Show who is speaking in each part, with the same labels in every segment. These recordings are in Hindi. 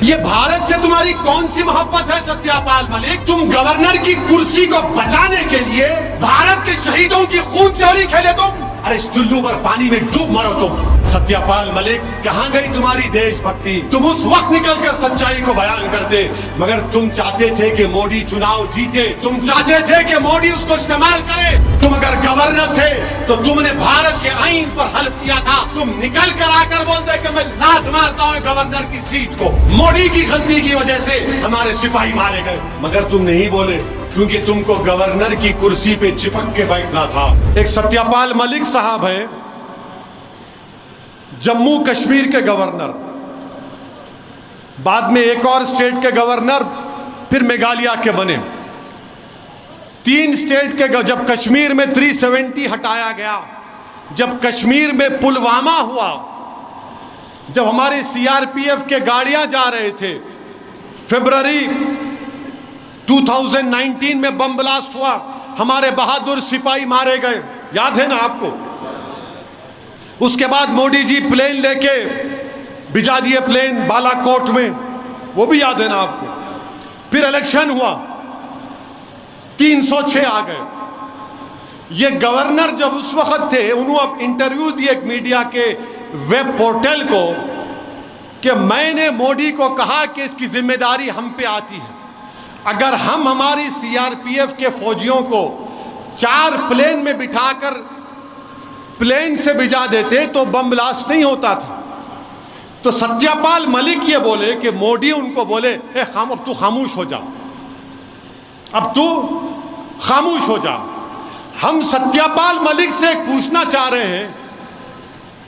Speaker 1: ये भारत से तुम्हारी कौन सी मोहब्बत है सत्यापाल मलिक? तुम गवर्नर की कुर्सी को बचाने के लिए भारत के शहीदों की खून से होली खेले तुम। अरे इस चुल्लू पर पानी में डूब मरो तुम। सत्यापाल मलिक, कहां गई तुम्हारी देशभक्ति? तुम उस वक्त निकलकर सच्चाई को बयान करते, मगर तुम चाहते थे कि मोदी चुनाव जीते, तुम चाहते थे कि मोदी उसको इस्तेमाल करे। तुम अगर गवर्नर थे तो तुमने भारत के आईन पर हल्फ किया था। तुम निकल कर आकर बोलते कि मैं लात मारता हूं गवर्नर की सीट को। मोदी की गलती की वजह से हमारे सिपाही मारे गए, मगर तुम नहीं बोले क्योंकि तुमको गवर्नर की कुर्सी पे चिपक के बैठना था। एक सत्यापाल मलिक साहब है, जम्मू कश्मीर के गवर्नर, बाद में एक और स्टेट के गवर्नर, फिर मेघालय के बने। 3 स्टेट के जब कश्मीर में 370 हटाया गया, जब कश्मीर में पुलवामा हुआ, जब हमारे सीआरपीएफ के गाड़ियां जा रहे थे, फरवरी 2019 में बम ब्लास्ट हुआ, हमारे बहादुर सिपाही मारे गए, याद है ना आपको? उसके बाद मोदी जी प्लेन लेके भिजा दिए, प्लेन बालाकोट में, वो भी याद है ना आपको? फिर इलेक्शन हुआ, 306 आ गए। ये गवर्नर जब उस वक्त थे, उन्होंने इंटरव्यू दिए एक मीडिया के वेब पोर्टल को कि मैंने मोदी को कहा कि इसकी जिम्मेदारी हम पे आती है। अगर हम हमारी सीआरपीएफ के फौजियों को 4 प्लेन में बिठाकर प्लेन से भिजा देते तो बम ब्लास्ट नहीं होता था। तो सत्यापाल मलिक ये बोले कि मोदी उनको बोले, अब तू खामोश हो जा, अब तू खामोश हो जा। हम सत्यापाल मलिक से पूछना चाह रहे हैं,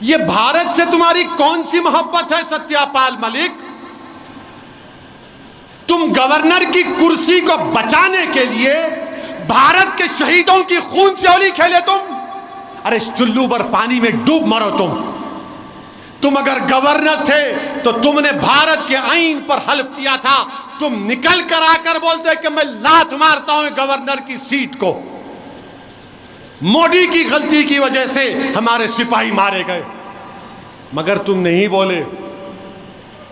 Speaker 1: ये भारत से तुम्हारी कौन सी मोहब्बत है सत्यापाल मलिक? तुम गवर्नर की कुर्सी को बचाने के लिए भारत के शहीदों की खून से होली खेले तुम। अरे इस चुल्लू पर पानी में डूब मरो तुम। तुम अगर गवर्नर थे तो तुमने भारत के आईन पर हल्फ किया था। तुम निकल कर आकर बोलते कि मैं लात मारता हूं गवर्नर की सीट को। मोदी की गलती की वजह से हमारे सिपाही मारे गए, मगर तुम नहीं बोले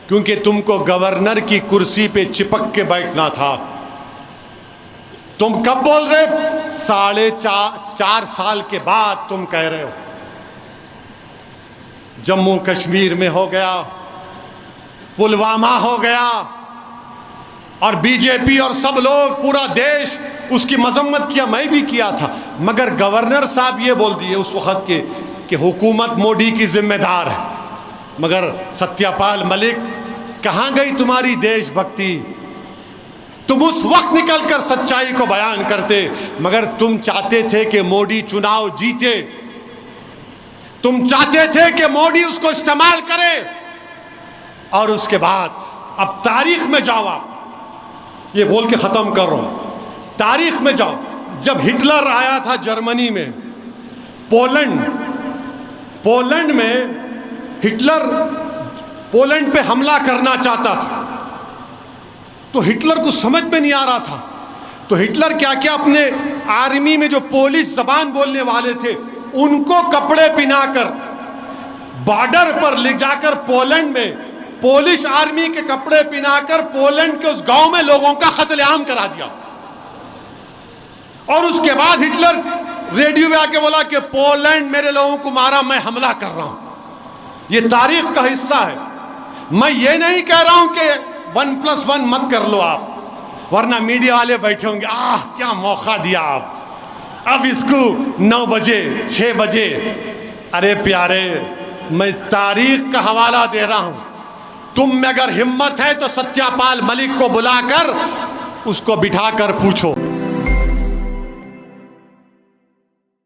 Speaker 1: क्योंकि तुमको गवर्नर की कुर्सी पे चिपक के बैठना था। तुम कब बोल रहे? 4.5 साल के बाद तुम कह रहे हो। जम्मू कश्मीर में हो गया, पुलवामा हो गया, और बीजेपी और सब लोग, पूरा देश उसकी मजम्मत किया, मैं भी किया था, मगर गवर्नर साहब ये बोल दिए उस वक्त के कि हुकूमत मोदी की जिम्मेदार है। मगर सत्यापाल मलिक, कहां गई तुम्हारी देशभक्ति? तुम उस वक्त निकलकर सच्चाई को बयान करते, मगर तुम चाहते थे कि मोदी चुनाव जीते, तुम चाहते थे कि मोदी उसको इस्तेमाल करे। और उसके बाद अब तारीख में जाओ, आप ये बोल के खत्म कर रहा हूं, तारीख में जाओ। जब हिटलर आया था जर्मनी में, पोलैंड में हिटलर पोलैंड पे हमला करना चाहता था, तो हिटलर को समझ में नहीं आ रहा था। तो हिटलर क्या क्या अपने आर्मी में जो पोलिश जबान बोलने वाले थे उनको कपड़े पहनाकर बॉर्डर पर ले जाकर पोलैंड में पोलिश आर्मी के कपड़े पहनाकर पोलैंड के उस गांव में लोगों का कत्लेआम करा दिया। और उसके बाद हिटलर रेडियो में आके बोला कि पोलैंड मेरे लोगों को मारा, मैं हमला कर रहा हूं। ये तारीख का हिस्सा है। मैं ये नहीं कह रहा हूं कि 1+1 मत कर लो आप, वरना मीडिया वाले बैठे होंगे, आह क्या मौका दिया आप, अब इसको 9 बजे 6 बजे। अरे प्यारे, मैं तारीख का हवाला दे रहा हूं। तुम में अगर हिम्मत है तो सत्यापाल मलिक को बुलाकर उसको बिठाकर पूछो।